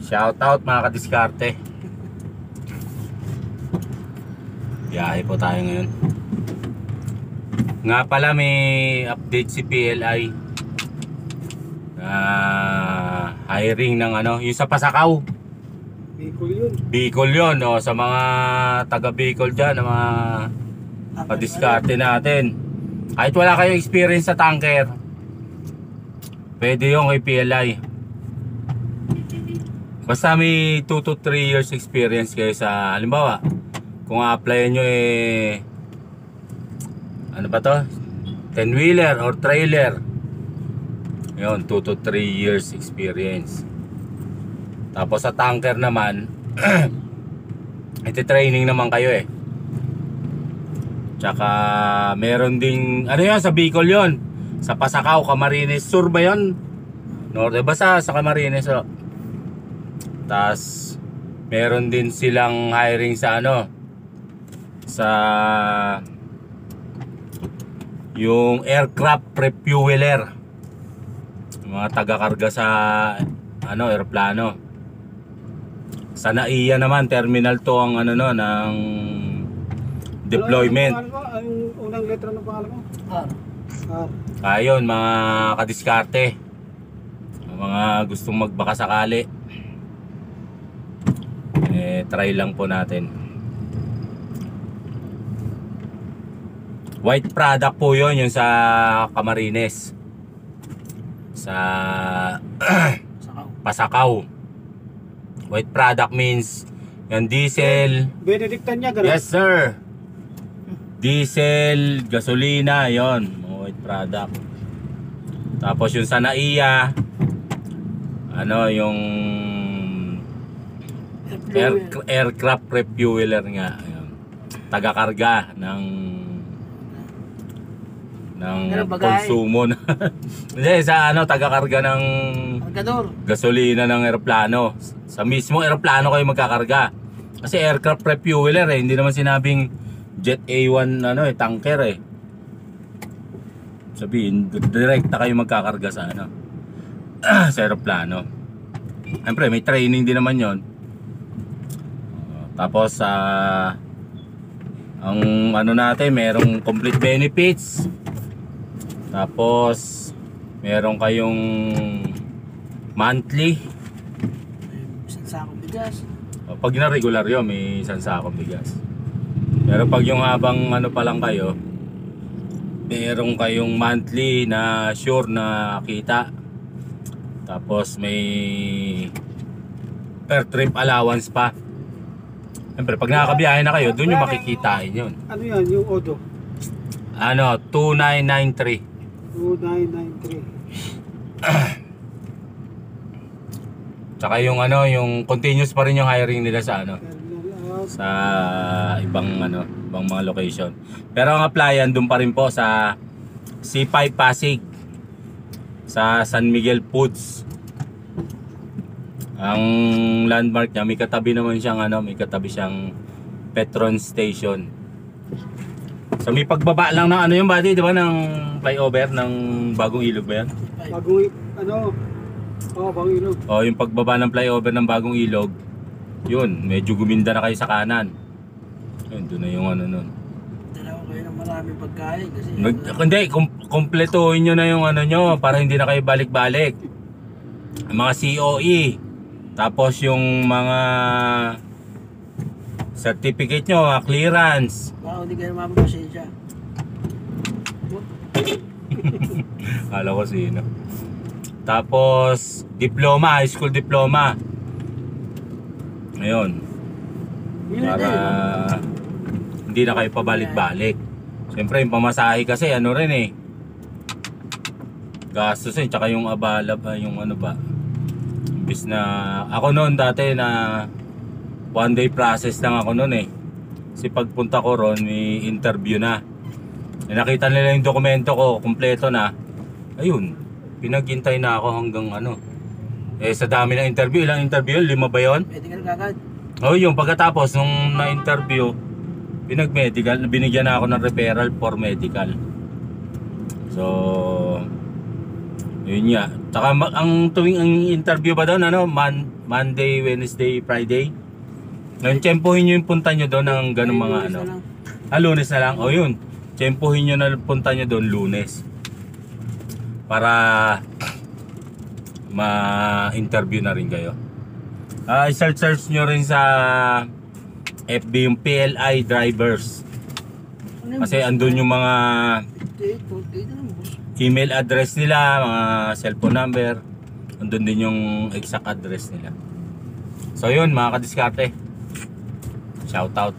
Shout out mga kadiskarte. Biyahe po tayo ngayon. Nga pala may update si PLI. Hiring ng ano, yung sa Pasakaw. Bicol yun. Bicol yun, o, sa mga taga Bicol dyan, na mga kadiskarte natin. Kahit wala kayong experience sa tanker, pwede yung kay PLI. Basta may 2 to 3 years experience kayo sa, halimbawa, kung a-applyan nyo ano ba to? 10-wheeler or trailer. Yun, 2 to 3 years experience. Tapos sa tanker naman, iti-training naman kayo Tsaka meron ding, ano yun, sa Bicol yun. Sa Pasakaw, Camarines Sur ba yun? Norte, basta sa Camarines Tas meron din silang hiring sa ano, sa yung aircraft refueler, mga taga-karga sa ano, eroplano. Sa NAIA naman, Terminal 2 ang ano no, ng deployment. Ang unang letra ng pangalan mo? R. Ayun, mga kadiskarte, mga gustong magbaka sakali, try lang po natin. White product po yun, yung sa Camarines, sa Pasakaw. White product means yung diesel. Benedictan niya, gano'n? Yes sir. Diesel, gasolina, yon, white product. Tapos yung sa NAIA, ano, yung aircraft refueler nga, taga-karga ng konsumo. Hindi, sa ano, taga-karga ng gasolina ng eroplano. Sa mismo eroplano kayo magkakarga. Kasi aircraft refueler hindi naman sinabing Jet A1 ano tanker Sabihin, direkta kayo magkakarga sa ano, sa eroplano. Siyempre, may training din naman yon. Tapos ang ano natin, merong complete benefits. Tapos meron kayong monthly. Isang sakong bigas. Pag na regular yun, may isang sakong bigas. Pero pag yung habang ano pa lang kayo, meron kayong monthly na sure na kita. Tapos may per trip allowance pa. Siyempre, pag nakakabiyahe na kayo, doon yung makikitain yun. Ano yan, yung Odo? Ano, 2993. 2993. Tsaka yung ano, yung continuous pa rin yung hiring nila sa ano, sa ibang ano, ibang mga location. Pero ang applyan doon pa rin po sa C5 Pasig, sa San Miguel Foods. Ang landmark niya, may katabi naman siyang ano, may katabi siyang Petron Station. So may pagbaba lang ng ano yung buddy, di ba, ng flyover ng Bagong Ilog ba yan? Bagong ano? Bagong Ilog. Yung pagbaba ng flyover ng Bagong Ilog, yun, medyo guminda na kayo sa kanan. Yun, doon na yung ano nun. Dalawa kayo ng maraming pagkain kasi Hindi, kumpletuhin nyo na yung ano nyo para hindi na kayo balik-balik. Mga COE, tapos yung mga certificate nyo, clearance. Wow, hindi kayo mapapasensya. Kala ko sino. Tapos diploma, high school diploma. Ngayon, para hindi na kayo pabalik-balik. Siyempre yung pamasahe kasi ano rin gastos tsaka yung abala ba, yung ano ba, imbis na ako noon dati na 1 day process lang ako noon kasi pagpunta ko ron may interview na, nakita nila yung dokumento ko kumpleto na, ayun, pinaghintay na ako hanggang ano, sa dami ng interview, ilang interview, 5 ba yun? Medical kagad. Yung pagkatapos nung na-interview, pinag-medical, binigyan na ako ng referral for medical. So Yun nga. Tsaka ang tuwing ang interview ba doon, ano, Monday, Wednesday, Friday? Ngayon, tsempohin nyo yung punta nyo doon ng ganun mga Lunes ano. na lang. Lunes na lang. O yun, tsempohin nyo na punta nyo doon Lunes. Para ma-interview na rin kayo. I-search nyo rin sa FB yung PLI drivers. Ano yung Kasi boss andun na? yung mga 58, 48 na lang boss. email address nila, mga cellphone number. Andun din yung exact address nila. So yun mga kadiskarte. Shout out.